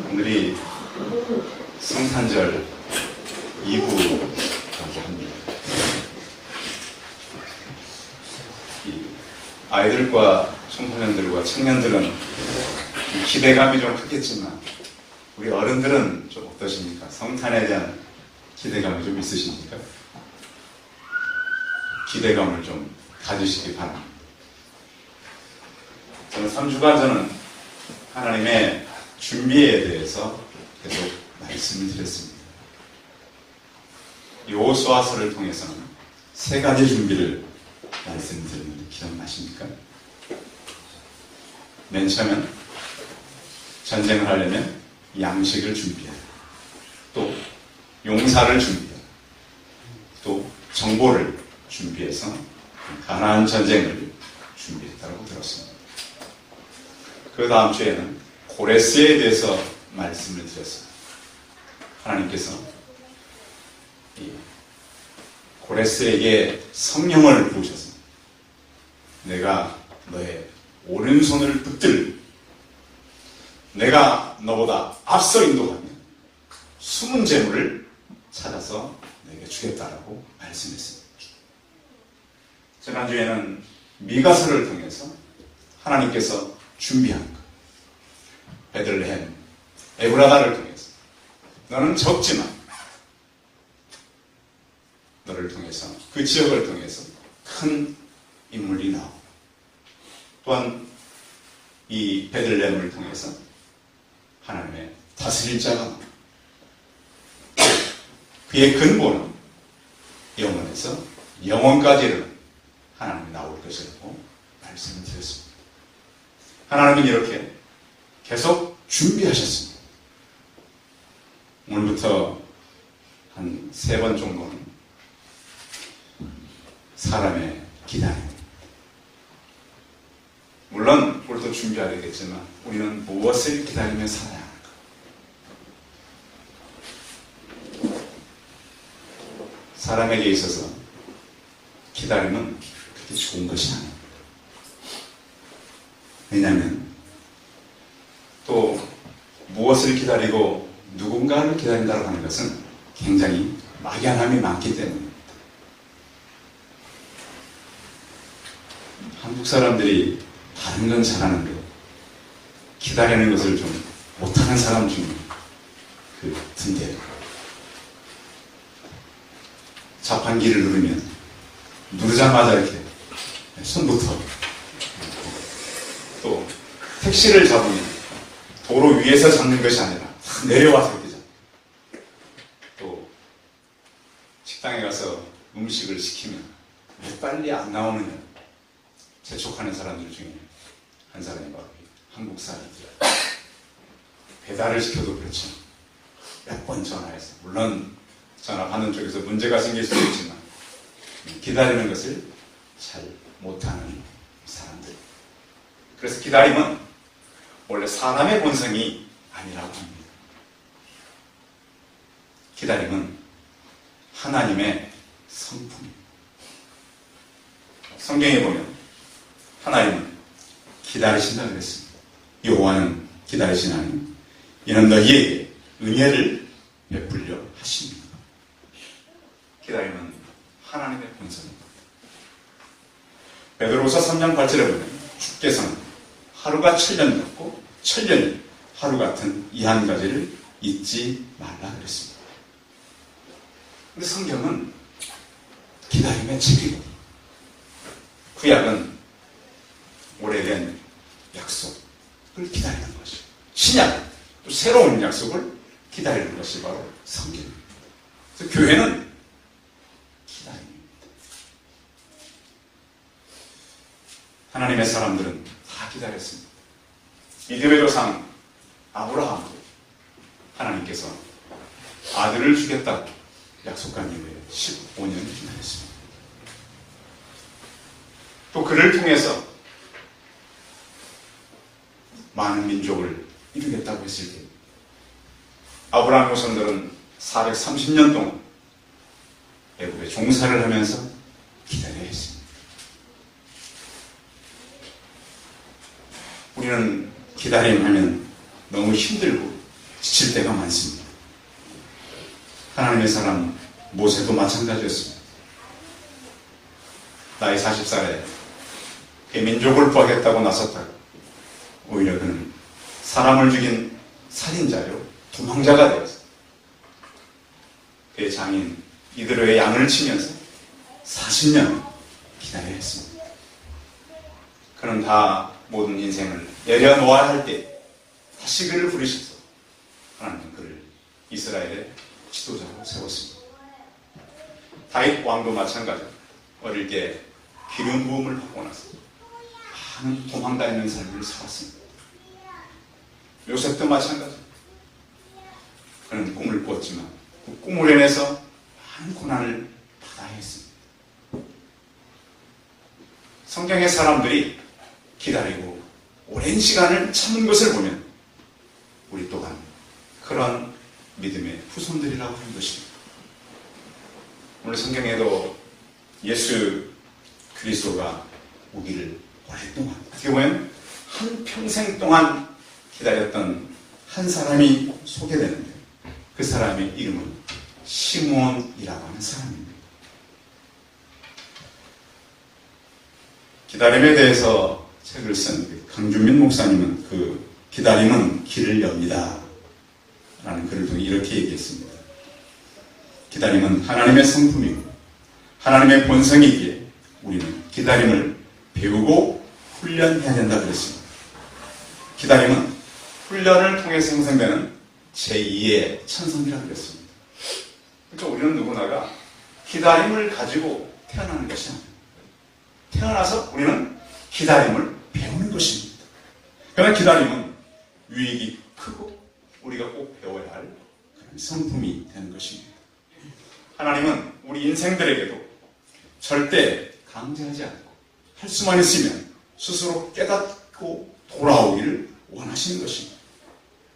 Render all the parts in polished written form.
오늘이 성탄절 2부라고 합니다. 아이들과 청소년들과 청년들은 기대감이 좀 크겠지만 우리 어른들은 좀 어떠십니까? 성탄에 대한 기대감이 좀 있으십니까? 기대감을 좀 가지시기 바랍니다. 저는 3주간 하나님의 준비에 대해서 계속 말씀을 드렸습니다. 여호수아서를 통해서는 세 가지 준비를 말씀드렸는데 기억나십니까? 맨 처음엔 전쟁을 하려면 양식을 준비해야 또 용사를 준비해야 또 정보를 준비해서 가나안 전쟁을 준비했다고 들었습니다. 그 다음 주에는 고레스에 대해서 말씀을 드렸습니다. 하나님께서 고레스에게 성령을 부으셔서 내가 너의 오른손을 붙들고 내가 너보다 앞서 인도하면 숨은 재물을 찾아서 내게 주겠다라고 말씀했습니다. 지난주에는 미가서를 통해서 하나님께서 준비한 것, 베들레헴, 에브라다를 통해서 너는 적지만 너를 통해서 그 지역을 통해서 큰 인물이 나오고 또한 이 베들레헴을 통해서 하나님의 다스릴 자가 나오고 그의 근본은 영원에서 영원까지는 하나님이 나올 것이라고 말씀을 드렸습니다. 하나님은 이렇게 계속 준비하셨습니다. 오늘부터 한 3번 정도는 사람의 기다림. 물론 우리도 준비해야 되겠지만 우리는 무엇을 기다리며 살아야 할까? 사람에게 있어서 기다림은 그렇게 좋은 것이 아닙니다. 왜냐하면 또 무엇을 기다리고 누군가를 기다린다고 하는 것은 굉장히 막연함이 많기 때문입니다. 한국 사람들이 다른 건 잘하는데 기다리는 것을 좀 못하는 사람 중에 든데 자판기를 누르면 누르자마자 이렇게 손부터 또 택시를 잡으면 도로 위에서 잡는 것이 아니라 내려와서 이렇게 잡고 또 식당에 가서 음식을 시키면 왜 빨리 안 나오느냐 재촉하는 사람들 중에 한 사람이 바로 한국 사람들. 배달을 시켜도 그렇죠. 몇 번 전화해서 물론 전화 받는 쪽에서 문제가 생길 수도 있지만 기다리는 것을 잘 못하는 사람들. 그래서 기다림은 원래 사람의 본성이 아니라고 합니다. 기다림은 하나님의 성품입니다. 성경에 보면 하나님은 기다리신다 그랬습니다. 여호와는 기다리시나니 이는 너희에게 은혜를 베풀려 하십니다. 기다림은 하나님의 본성입니다. 베드로후서 3장 8절에 보면 주께서는 하루가 7년 같고 7년이 하루 같은 이 한 가지를 잊지 말라 그랬습니다. 근데 성경은 기다림의 책이고 구약은 오래된 약속을 기다리는 것이 신약 또 새로운 약속을 기다리는 것이 바로 성경입니다. 그래서 교회는 기다림입니다. 하나님의 사람들은 다 기다렸습니다. 믿음의 조상 아브라함도 하나님께서 아들을 주겠다고 약속한 이후에 15년을 기다렸습니다. 또 그를 통해서 많은 민족을 이루겠다고 했을 때 아브라함 후손들은 430년 동안 애굽에 종사를 하면서 기다려야 했습니다. 우리는 기다림하면 너무 힘들고 지칠 때가 많습니다. 하나님의 사람 모세도 마찬가지였습니다. 나이 40살에 그의 민족을 구하겠다고 나섰다가 오히려 그는 사람을 죽인 살인자요, 도망자가 되었습니다. 그의 장인 이드로의 양을 치면서 40년 기다려야 했습니다. 그는 다 모든 인생을 내려놓아야 할 때 다시 그를 부르셔서 하나님은 그를 이스라엘의 지도자로 세웠습니다. 다윗 왕도 마찬가지로 어릴 때 기름 부음을 받고 나서 많은 도망다니는 삶을 살았습니다. 요셉도 마찬가지입니다. 그는 꿈을 꾸었지만 그 꿈을 인해서 많은 고난을 받아야 했습니다. 성경의 사람들이 기다리고 오랜 시간을 참은 것을 보면 우리 또한 그런 믿음의 후손들이라고 하는 것입니다. 오늘 성경에도 예수 그리스도가 오기를 오랫동안, 어떻게 보면 한평생 동안 기다렸던 한 사람이 소개되는데 그 사람의 이름은 시므온이라고 하는 사람입니다. 기다림에 대해서 책을 쓴 강준민 목사님은 그 기다림은 길을 엽니다 라는 글을 통해 이렇게 얘기했습니다. 기다림은 하나님의 성품이고 하나님의 본성이기에 우리는 기다림을 배우고 훈련해야 된다 그랬습니다. 기다림은 훈련을 통해서 형성되는 제2의 천성이라고 그랬습니다. 그러니까 우리는 누구나가 기다림을 가지고 태어나는 것이 아닙니다. 태어나서 우리는 기다림을 배우는 것입니다. 그러나 기다림은 유익이 크고 우리가 꼭 배워야 할 그런 성품이 되는 것입니다. 하나님은 우리 인생들에게도 절대 강제하지 않고 할 수만 있으면 스스로 깨닫고 돌아오기를 원하시는 것입니다.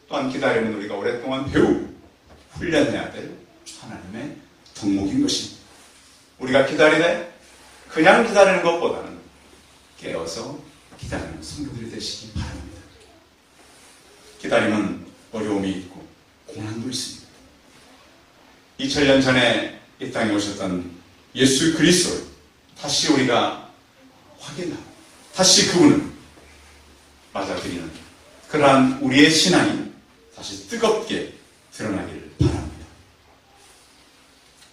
또한 기다림은 우리가 오랫동안 배우고 훈련해야 될 하나님의 덕목인 것입니다. 우리가 기다리되 그냥 기다리는 것보다는 깨어서 기다리는 성도들이 되시기 바랍니다. 기다림은 어려움이 있고 고난도 있습니다. 2000년 전에 이 땅에 오셨던 예수 그리스도를 다시 우리가 확인하고 다시 그분을 맞아들이는 그러한 우리의 신앙이 다시 뜨겁게 드러나기를 바랍니다.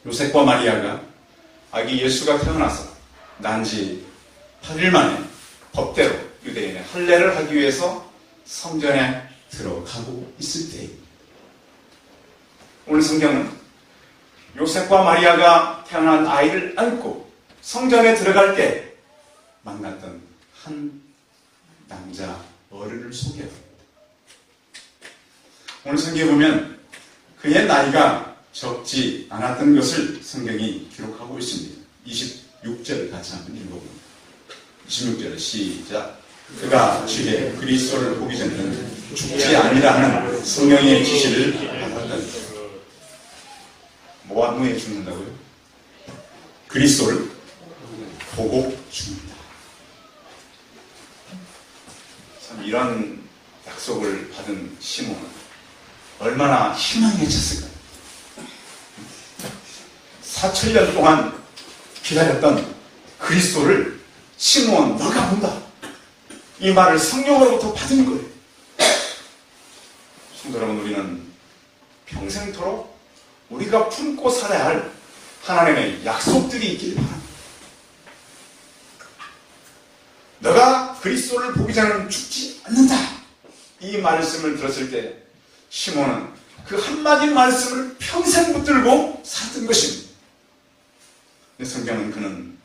요셉과 마리아가 아기 예수가 태어나서 난지 8일 만에 법대로 유대인의 할례를 하기 위해서 성전에 들어가고 있을 때입니다. 오늘 성경은 요셉과 마리아가 태어난 아이를 안고 성전에 들어갈 때 만났던 한 남자 어른을 소개합니다. 오늘 성경에 보면 그의 나이가 적지 않았던 것을 성경이 기록하고 있습니다. 26절 같이 한번 읽어봅니다. 26절 시작. 그가 주의 그리스도를 보기 전에는 죽지 아니라 하는 성령의 지시를 받았다. 뭐한 후에 죽는다고요? 그리스도를 보고 죽는다. 참 이런 약속을 받은 시몬은 얼마나 희망에 찼을까요? 4000년 동안 기다렸던 그리스도를 시몬 너가 본다. 이 말을 성령으로부터 받은 거예요. 성도 여러분, 우리는 평생토록 우리가 품고 살아야 할 하나님의 약속들이 있길 바랍니다. 너가 그리스도를 보기 전에는 죽지 않는다. 이 말씀을 들었을 때 시몬은 그 한마디 말씀을 평생 붙들고 살았던 것입니다. 근데 성경은 그는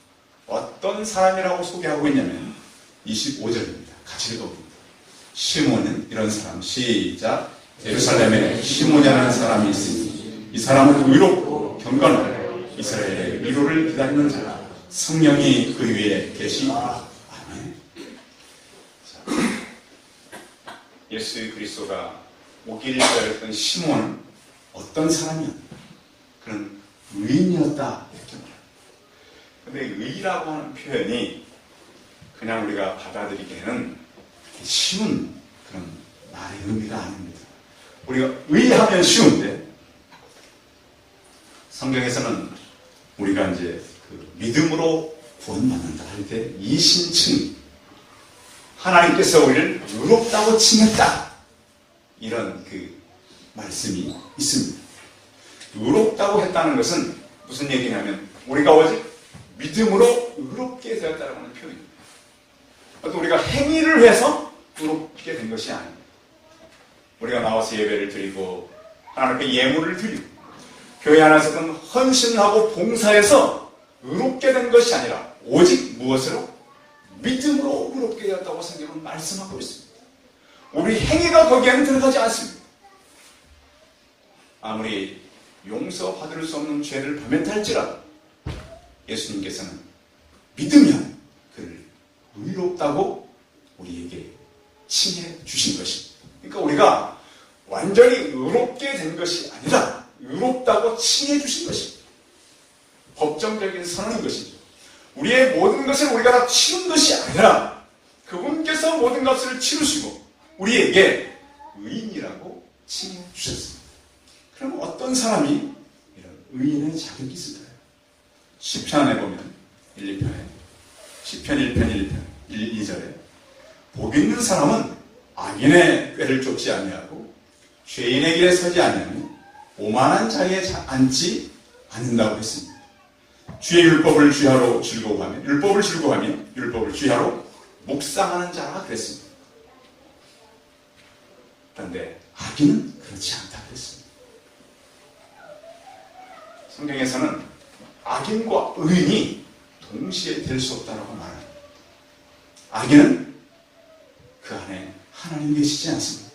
어떤 사람이라고 소개하고 있냐면 25절입니다. 같이 읽어봅니다. 시몬은 이런 사람, 시작. 예루살렘에 시몬이라는 사람이 있으니 이 사람은 의롭고 경건하고 이스라엘의 위로를 기다리는 자라. 성령이 그 위에 계시니라. 아멘. 예수 그리스도가 오기를 기다렸던 시몬은 어떤 사람이었나? 그는 의인이었다 이렇게 말합니다. 근데 의라고 하는 표현이 그냥 우리가 받아들이기에는 쉬운 그런 말의 의미가 아닙니다. 우리가 의하면 쉬운데 성경에서는 우리가 이제 그 믿음으로 구원받는다 할 때 이신층 하나님께서 우리를 의롭다고 칭했다 이런 그 말씀이 있습니다. 의롭다고 했다는 것은 무슨 얘기냐면 우리가 오직 믿음으로 의롭게 되었다는 표현입니다. 또 우리가 행위를 해서 의롭게 된 것이 아닙니다. 우리가 나와서 예배를 드리고 하나님께 예물을 드리고 교회 안에서는 헌신하고 봉사해서 의롭게 된 것이 아니라 오직 무엇으로? 믿음으로 의롭게 되었다고 성경은 말씀하고 있습니다. 우리 행위가 거기에는 들어가지 않습니다. 아무리 용서받을 수 없는 죄를 범했다 할지라도 예수님께서는 믿으면 그를 의롭다고 우리에게 칭해 주신 것입니다. 그러니까 우리가 완전히 의롭게 된 것이 아니라 의롭다고 칭해 주신 것입니다. 법정적인 선언인 것이죠. 우리의 모든 것을 우리가 다 치른 것이 아니라 그분께서 모든 것을 치르시고 우리에게 의인이라고 칭해 주셨습니다. 그럼 어떤 사람이 이런 의인의 자격이 있을까요? 시편에 보면 1, 2편에 시편 1편 1편 1, 2절에 복 있는 사람은 악인의 꾀를 쫓지 아니하고 죄인의 길에 서지 아니하며 오만한 자리에 앉지 않는다고 했습니다. 주의 율법을 주야로 즐거워하며 율법을 주야로 묵상하는 자라 그랬습니다. 그런데 악인은 그렇지 않다 그랬습니다. 성경에서는 악인과 의인이 동시에 될 수 없다고 말합니다. 악인은 그 안에 하나님 계시지 않습니다.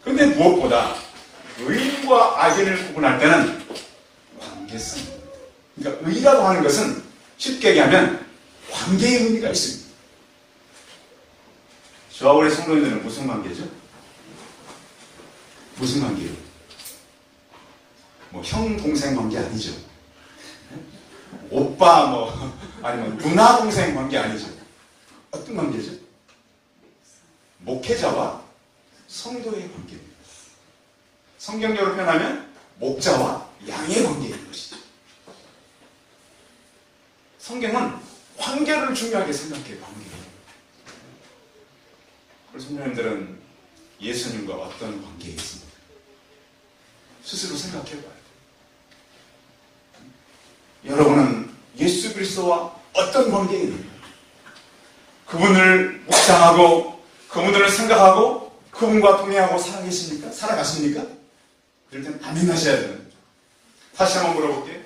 그런데 무엇보다 의인과 악인을 구분할 때는 관계성입니다. 그러니까 의라고 하는 것은 쉽게 얘기하면 관계의 의미가 있습니다. 저와 우리 성도님들은 무슨 관계죠? 무슨 관계예요? 뭐 형, 동생 관계 아니죠. 오빠 아니면 누나, 동생 관계 아니죠. 어떤 관계죠? 목회자와 성도의 관계입니다. 성경적으로 표현하면 목자와 양의 관계인 것이죠. 성경은 관계를 중요하게 생각해요. 관계를. 그래서 성도님들은 예수님과 어떤 관계에 있습니까? 스스로 생각해봐요. 여러분은 예수 그리스도와 어떤 관계에 있는가요? 그분을 묵상하고 그분을 생각하고 그분과 동행하고 살아계십니까? 살아가십니까? 그럴 때는 아멘 하셔야 됩니다. 다시 한번 물어볼게요.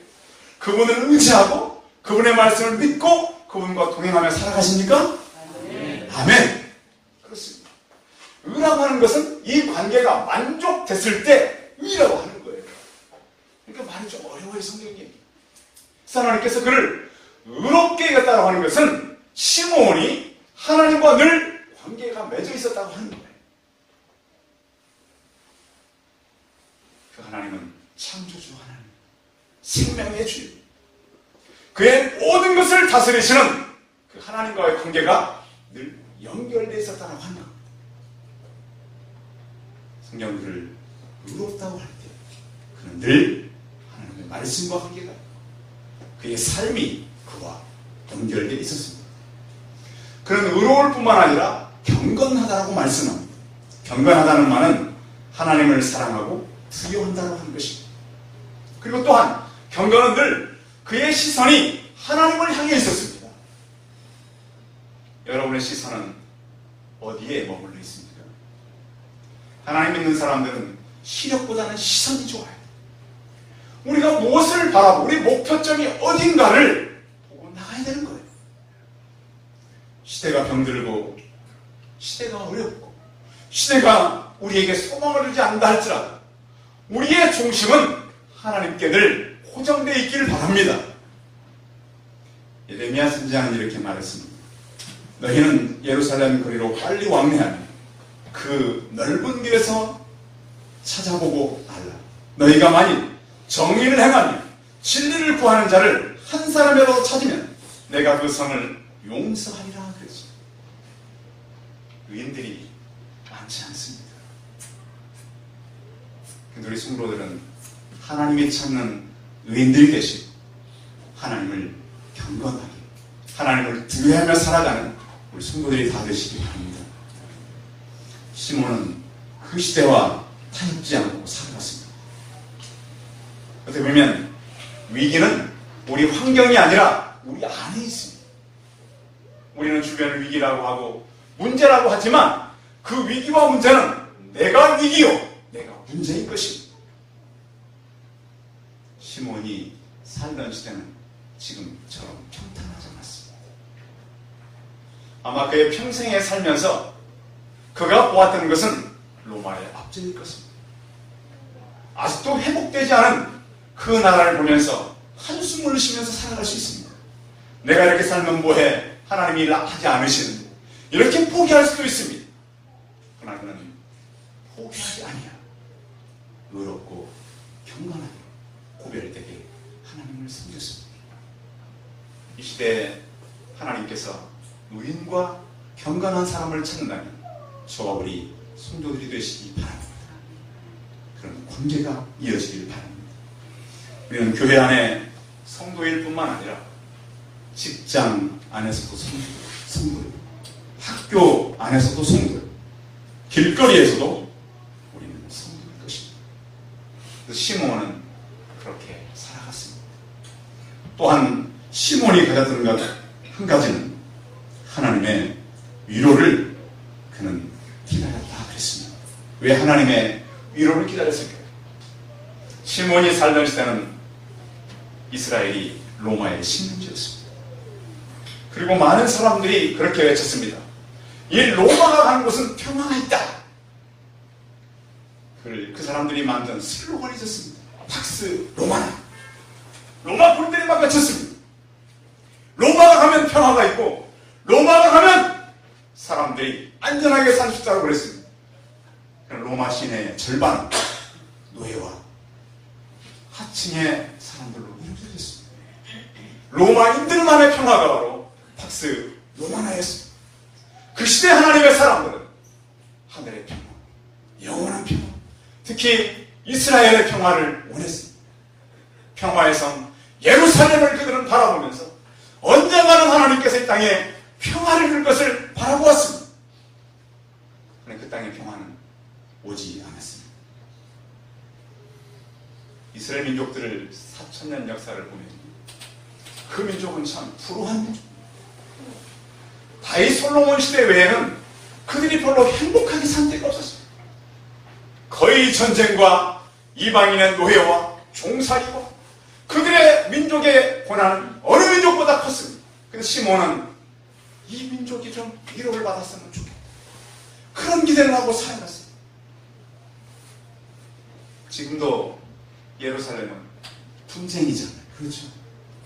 그분을 의지하고 그분의 말씀을 믿고 그분과 동행하며 살아가십니까? 아멘. 아멘. 그렇습니다. 의라고 하는 것은 이 관계가 만족됐을 때 의라고 하는 거예요. 그러니까 말이 좀 어려워요, 성경이. 하나님께서 그를 의롭게 여겼다고 하는 것은 시므온이 하나님과 늘 관계가 맺어 있었다고 하는 거예요. 그 하나님은 창조주 하나님, 생명의 주요, 그의 모든 것을 다스리시는 그 하나님과의 관계가 늘 연결되어 있었다고 하는 겁니다. 성경 그를 의롭다고 할 때 그는 늘 하나님의 말씀과 관계가 그의 삶이 그와 연결되어 있었습니다. 그는 의로울 뿐만 아니라 경건하다라고 말씀합니다. 경건하다는 말은 하나님을 사랑하고 두려워한다고 하는 것입니다. 그리고 또한 경건은 늘 그의 시선이 하나님을 향해 있었습니다. 여러분의 시선은 어디에 머물러 있습니까? 하나님 믿는 사람들은 시력보다는 시선이 좋아요. 우리가 무엇을 바라보고 우리 목표점이 어딘가를 보고 나가야 되는 거예요. 시대가 병들고 시대가 어렵고 시대가 우리에게 소망을 주지 않는다 할지라도 우리의 중심은 하나님께 늘 고정되어 있기를 바랍니다. 예레미야 선지자는 이렇게 말했습니다. 너희는 예루살렘 거리로 빨리 왕래하며 그 넓은 길에서 찾아보고 알라. 너희가 만일 정의를 행하며 진리를 구하는 자를 한 사람이라도 찾으면 내가 그 성을 용서하리라 그랬죠. 의인들이 많지 않습니다. 근데 우리 성도들은 하나님이 찾는 의인들이 되시고 하나님을 경건하게 하나님을 두려워하며 살아가는 우리 성도들이 다 되시기 바랍니다. 시몬은 그 시대와 타협지 않고 살아갔습니다. 어떻게 보면 위기는 우리 환경이 아니라 우리 안에 있습니다. 우리는 주변을 위기라고 하고 문제라고 하지만 그 위기와 문제는 내가 위기요 내가 문제인 것입니다. 시몬이 살던 시대는 지금처럼 평탄하지 않았습니다. 아마 그의 평생에 살면서 그가 보았던 것은 로마의 압제일 것입니다. 아직도 회복되지 않은 그 나라를 보면서 한숨을 쉬면서 살아갈 수 있습니다. 내가 이렇게 살면 뭐해? 하나님이 하지 않으시는데 이렇게 포기할 수도 있습니다. 그러나 그는 포기하지 아니야. 의롭고 경건하게 고별되게 하나님을 섬겼습니다. 이 시대에 하나님께서 의인과 경건한 사람을 찾는다면 저와 우리 성도들이 되시기 바랍니다. 그런 관계가 이어지길 바랍니다. 우리는 교회 안에 성도일 뿐만 아니라 직장 안에서도 성도들, 학교 안에서도 성도들, 길거리에서도 우리는 성도일 것입니다. 시몬은 그렇게 살아갔습니다. 또한 시몬이 가졌던 것 한 가지는 하나님의 위로를 그는 기다렸다 그랬습니다. 왜 하나님의 위로를 기다렸을까요? 시몬이 살던 시대는 이스라엘이 로마의 식민지였습니다. 그리고 많은 사람들이 그렇게 외쳤습니다. 이 로마가 가는 곳은 평화가 있다. 그 사람들이 만든 슬로건이 있었습니다. 팍스 로마나. 로마 군인들이 막 외쳤습니다. 로마가 가면 평화가 있고 로마가 가면 사람들이 안전하게 살 수 있다고 그랬습니다. 로마 시내의 절반은 노예와 하층의 사람들로 이루어져 있습니다. 로마인들만의 평화가 바로 팍스 로마나였습니다. 그 시대 하나님의 사람들은 하늘의 평화, 영원한 평화, 특히 이스라엘의 평화를 원했습니다. 평화의 성 예루살렘을 그들은 바라보면서 언젠가는 하나님께서 이 땅에 평화를 줄 것을 바라보았습니다. 그런데 그 땅의 평화는 오지 않았습니다. 이스라엘 민족들을 4,000년 역사를 보면 그 민족은 참 불우한 민족. 다윗 솔로몬 시대 외에는 그들이 별로 행복하게 산 데가 없었습니다. 거의 전쟁과 이방인의 노예와 종살이와 그들의 민족의 고난은 어느 민족보다 컸습니다. 그래서 시몬은 이 민족이 좀 위로를 받았으면 좋겠다. 그런 기대를 하고 살아갔어요. 지금도 예루살렘은 분쟁이잖아요. 그렇죠?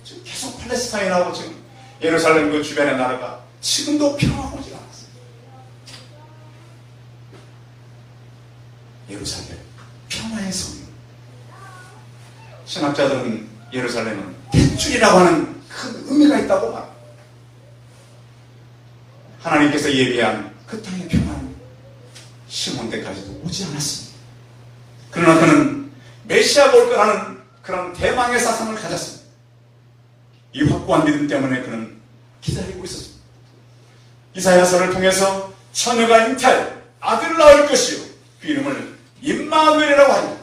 지금 계속 팔레스타인하고 지금 예루살렘 그 주변의 나라가 지금도 평화가 오지 않았어요. 예루살렘 평화의 성이요. 신학자들은 예루살렘은 탯줄이라고 하는 큰 의미가 있다고 말합니다. 하나님께서 예비한 그 땅의 평화는 시몬 때까지도 오지 않았습니다. 그러나 그는 메시아가 올 거라는 그런 대망의 사상을 가졌습니다. 이 확고한 믿음 때문에 그는 기다리고 있었습니다. 이사야서를 통해서 처녀가 잉태하여 아들을 낳을 것이요 그 이름을 임마누엘이라고 하니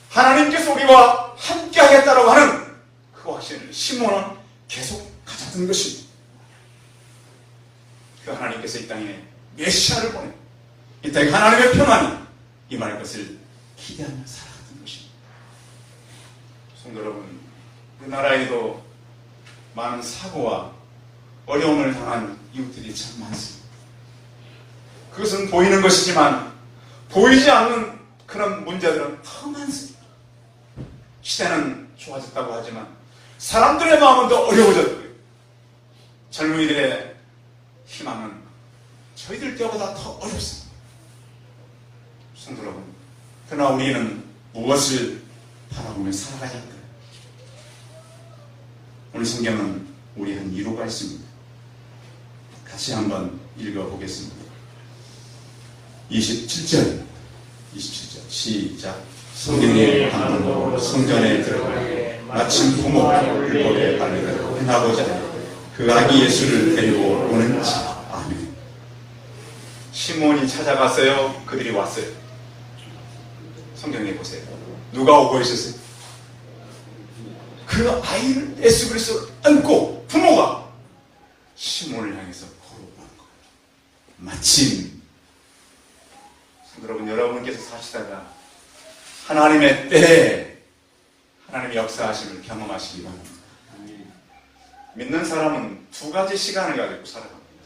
하나님께서 우리와 함께 하겠다라고 하는 그 확신을 시몬은 계속 가졌던 것입니다. 그 하나님께서 이 땅에 메시아를 보내 이 땅에 하나님의 평안이 임할 것을 기대하며 살아갔던 것입니다. 성도 여러분, 우리나라에도 많은 사고와 어려움을 당한 이웃들이 참 많습니다. 그것은 보이는 것이지만 보이지 않는 그런 문제들은 더 많습니다. 시대는 좋아졌다고 하지만 사람들의 마음은 더 어려워졌고요. 젊은이들의 희망은 저희들 때보다 더 어렵습니다. 성도 여러분, 그러나 우리는 무엇을 바라보며 살아가야 할까요? 오늘 성경은 우리 한 위로가 있습니다. 같이 한번 읽어보겠습니다. 27절 시작. 성령의 감동으로 성전에 들어가 마침 부모가 율법에 발려들고 해나보자 그 아기 예수를 데리고 오는지. 아멘. 시몬이 찾아갔어요? 그들이 왔어요? 성경에 보세요. 누가 오고 있었어요? 그 아이를 예수 그리스도를 안고 부모가 시몬을 향해서 걸어오는 거예요. 마침 여러분께서 사시다가 하나님의 때에 하나님의 역사하심을 경험하시기 바랍니다. 믿는 사람은 두 가지 시간을 가지고 살아갑니다.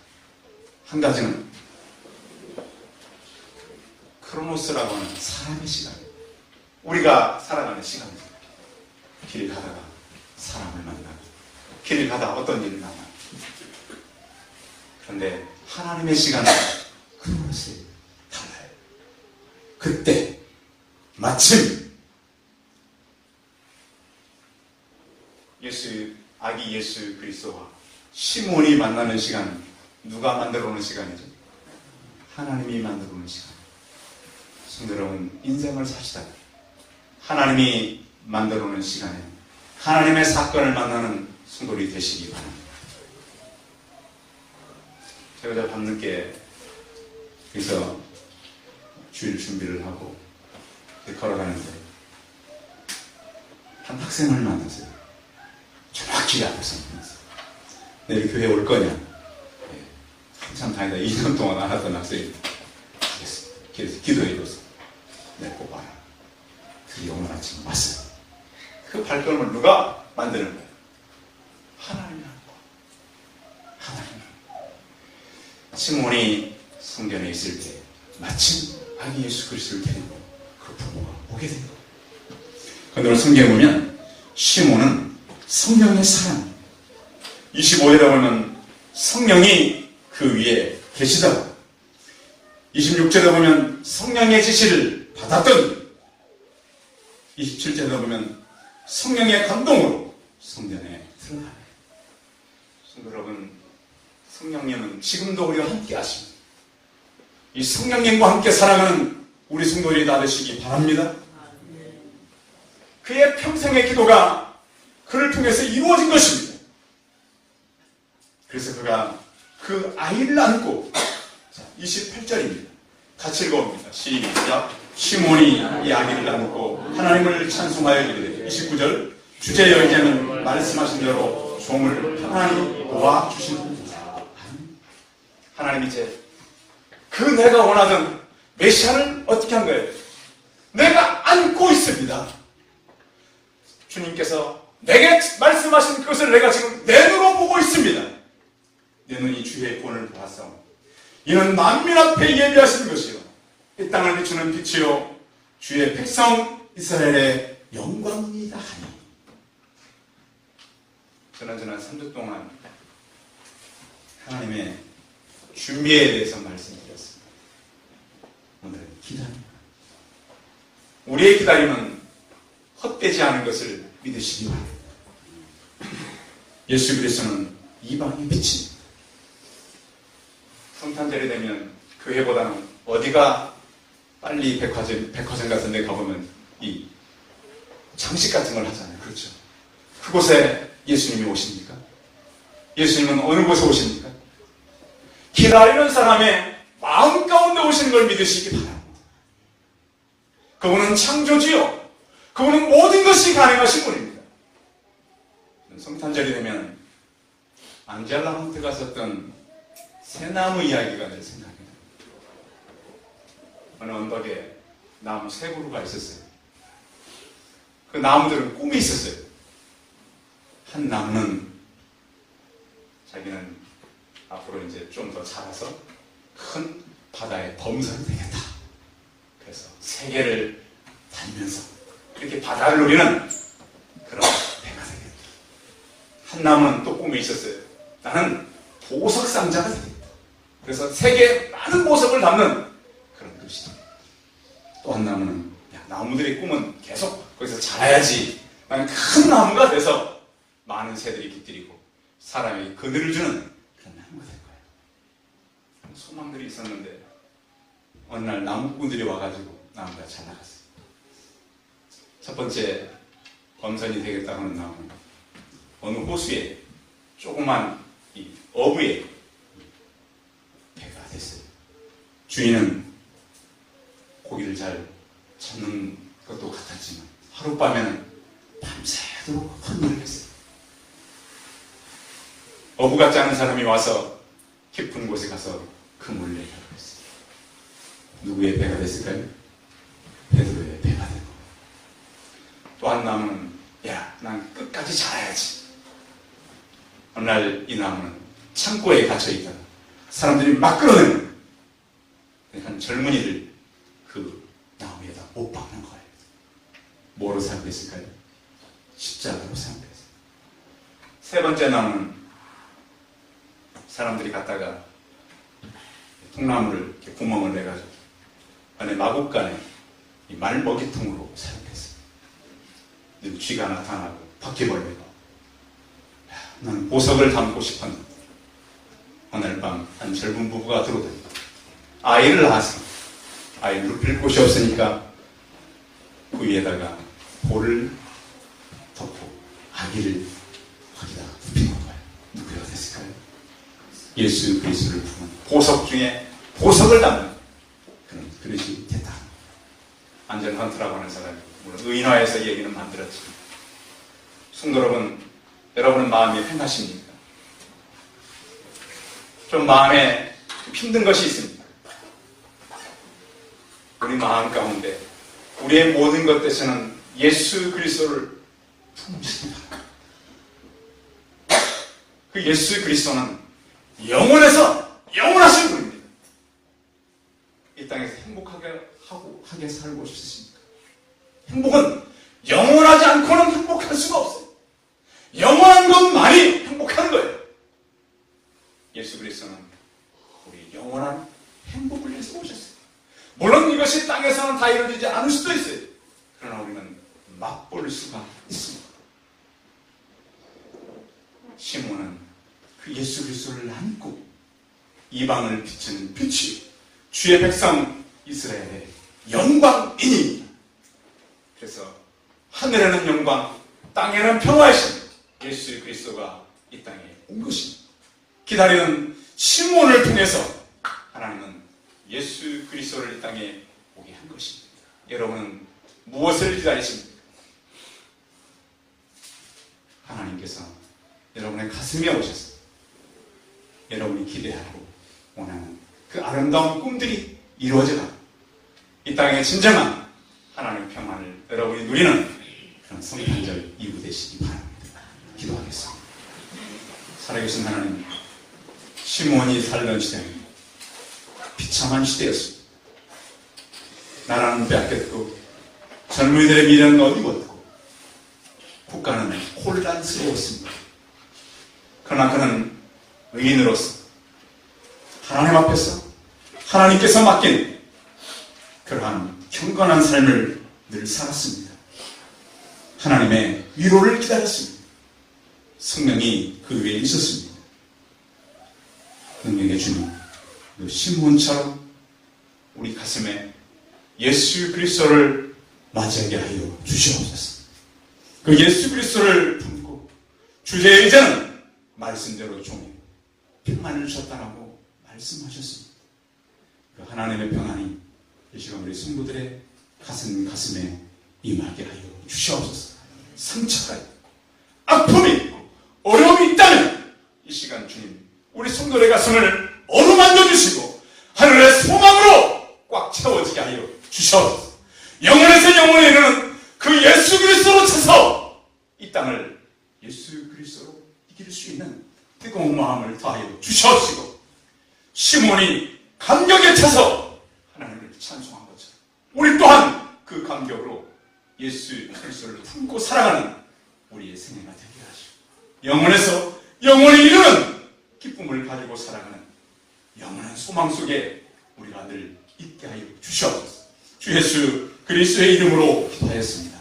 한 가지는 크로노스라고 하는 사람의 시간이에요. 우리가 살아가는 시간입니다. 길 가다가 사람을 만나고 길 가다가 어떤 일을 만나고. 그런데 하나님의 시간은 크로노스예요. 달라요. 그때 마침 아기 예수 그리스도와 시몬이 만나는 시간, 누가 만들어 오는 시간이죠? 하나님이 만들어 오는 시간. 성도 여러분, 인생을 사시다가 하나님이 만들어 오는 시간에 하나님의 사건을 만나는 성도들이 되시기 바랍니다. 제가 저 밤늦게 그래서 주일 준비를 하고 걸어가는데 한 학생을 만났어요. 정확히 앞에서 만났어요. 내일 교회 올 거냐? 한참 다니다 2년 동안 안 하던 학생이 그래서 기도해줘서 꼭 와라. 그게 오늘 아침 왔어요. 그 발걸음을 누가 만드는 거예요? 하나님이 하는 거예요. 하나님. 시몬이 성전에 있을 때 마침 아기 예수 그리스도를 데리고 그 부모가 오게 된 거예요. 그런데 오늘 성경에 보면 시몬은 성령의 사람, 25절에 보면 성령이 그 위에 계시다고, 26절에 보면 성령의 지시를 받았더니, 27절에 보면 성령의 감동으로 성전에 들어가요. 성도 여러분, 성령님은 지금도 우리와 함께 하십니다. 이 성령님과 함께 살아가는 우리 성도들이 다 되시기 바랍니다. 그의 평생의 기도가 그를 통해서 이루어진 것입니다. 그래서 그가 그 아이를 안고, 28절입니다. 같이 읽어봅니다. 시작. 시몬이 이 아기를 안고 하나님을 찬송하여 이르되, 29절. 주제여 이제는 말씀하신 대로 종을 편안히 도와주시는구나. 하나님 이제 그 내가 원하던 메시아를 어떻게 한 거예요? 내가 안고 있습니다. 주님께서 내게 말씀하신 그것을 내가 지금 내 눈으로 보고 있습니다. 내 눈이 주의 권을 보았사오니 이는 만민 앞에 예비하신 것이요 이 땅을 비추는 빛이요 주의 백성 이스라엘의 영광이다 하니. 지난 3주 동안 하나님의 준비에 대해서 말씀드렸습니다. 오늘은 기다림. 우리의 기다림은 헛되지 않은 것을 믿으시기 바랍니다. 예수 그리스도는 이방의 빛입니다. 성탄절이 되면 교회보다는 어디가 빨리 백화점 같은 데 가보면 이 장식 같은 걸 하잖아요. 그렇죠? 그곳에 예수님이 오십니까? 예수님은 어느 곳에 오십니까? 기다리는 사람의 마음 가운데 오시는 걸 믿으시기 바랍니다. 그분은 창조주요, 그분은 모든 것이 가능하신 분입니다. 성탄절이 되면 안젤라 헌트가 썼던 새나무 이야기가 늘 생각이 납니다. 어느 언덕에 나무 세 그루가 있었어요. 그 나무들은 꿈이 있었어요. 한 나무는 자기는 앞으로 이제 좀 더 자라서 큰 바다의 범선이 되겠다. 그래서 세계를 다니면서 이렇게 바다를 누리는 그런 배가 되겠다. 한 나무는 또 꿈이 있었어요. 나는 보석 상자가 되겠다. 그래서 세계에 많은 보석을 담는 그런 뜻이다. 또 한 나무는 나무들의 꿈은 계속 거기서 자라야지. 나는 큰 나무가 돼서 많은 새들이 깃들이고 사람에게 그늘을 주는 그런 나무가 될 거예요. 소망들이 있었는데 어느 날 나무꾼들이 와가지고 나무가 잘 나갔어요. 첫 번째 범선이 되겠다고 하는 나무는 어느 호수에 조그만 이 어부의 배가 됐어요. 주인은 고기를 잘 잡는 것도 같았지만 하룻밤에는 밤새도록 헌물을 했어요. 어부 같지 않은 사람이 와서 깊은 곳에 가서 그물을 내려고 했어요. 누구의 배가 됐을까요? 베드로의 배가 된 거예요. 또 한 나무는 야, 난 끝까지 자라야지. 어느 날 이 나무는 창고에 갇혀있다가 사람들이 막 끌어내는 한 젊은이들 그 나무에다 못 박는 거예요. 뭐로 사용됐을까요? 십자가로 사용됐어요. 세 번째 나무는 사람들이 갔다가 통나무를 이렇게 구멍을 내가지고 안에 마구간에 이 말먹이통으로 사용했어요. 늘 쥐가 나타나고 바퀴벌레가 나는 보석을 담고 싶었는데 오늘 밤 한 젊은 부부가 들어오더니 아이를 낳아서 아이를 눕힐 곳이 없으니까 그 위에다가 볼을 덮고 아기를 거기다가 눕힌 건가요? 누구가 됐을까요? 예수 그리스도를 품은 보석 중에 보석을 담는 그런 그릇이 됐다. 안전 헌트라고 하는 사람이 물론 의인화해서 얘기는 만들었지만 성도 여러분, 여러분은 마음이 편하십니까? 좀 마음에 힘든 것이 있습니까? 우리 마음 가운데 우리의 모든 것 대신은 예수 그리스도를 품으십니다. 그 예수 그리스도는 영원해서 영원하신 분입니다. 이 땅에서 행복하게 살고 싶으십니까? 행복은 영원하지 않고는 행복할 수가 없어요. 영원한 것만이 행복한 거예요. 예수 그리스도는 우리 영원한 행복을 위해서 오셨어요. 물론 이것이 땅에서는 다 이루어지지 않을 수도 있어요. 그러나 우리는 맛볼 수가 있습니다. 시몬은 그 예수 그리스도를 안고 이방을 비추는 빛이 주의 백성 이스라엘의 영광이니 그래서 하늘에는 영광, 땅에는 평화이신 예수 그리스도가 이 땅에 온 것입니다. 기다리는 시몬을 통해서 하나님은 예수 그리스도를 이 땅에 오게 한 것입니다. 여러분은 무엇을 기다리십니까? 하나님께서 여러분의 가슴에 오셔서 여러분이 기대하고 원하는 그 아름다운 꿈들이 이루어져가 이 땅에 진정한 하나님의 평안을 여러분이 누리는 그런 성탄절 이후 되시기 바랍니다. 기도하겠습니다. 살아계신 하나님, 시몬이 살던 시대는 비참한 시대였습니다. 나라는 빼앗겼고 젊은이들의 미래는 어디웠고 국가는 혼란스러웠습니다. 그러나 그는 의인으로서 하나님 앞에서 하나님께서 맡긴 그러한 경건한 삶을 늘 살았습니다. 하나님의 위로를 기다렸습니다. 성령이 그 위에 있었습니다. 능력의 주님, 그 시몬처럼 우리 가슴에 예수 그리스도를 맞이하게 하여 주시옵소서. 그 예수 그리스도를 품고 주의 의자는 말씀대로 종에 평안을 주셨다라고 말씀하셨습니다. 그 하나님의 평안이 이 시간 우리 성도들의 가슴에 임하게 하여 주시옵소서. 상처가 있고 아픔이 있고 어려움이 있다면 이 시간 주님 우리 성도의 가슴을 어루만져 주시고 하늘의 소망으로 꽉 채워지게 하여 주시옵소서. 영원에서 영원에 이르는 그 예수 그리스도로 차서 이 땅을 예수 그리스도로 이길 수 있는 뜨거운 마음을 다하여 주시옵시고 시몬이 감격에 차서 하나님을 찬송한 것처럼 우리 또한 그 감격으로 예수 그리스도를 품고 살아가는 우리의 생애가 되게 하시고 영원에서 영원히 이르는 기쁨을 가지고 살아가는 영원한 소망 속에 우리가 늘 있게 하여 주시옵소서. 주 예수 그리스도의 이름으로 기도하였습니다.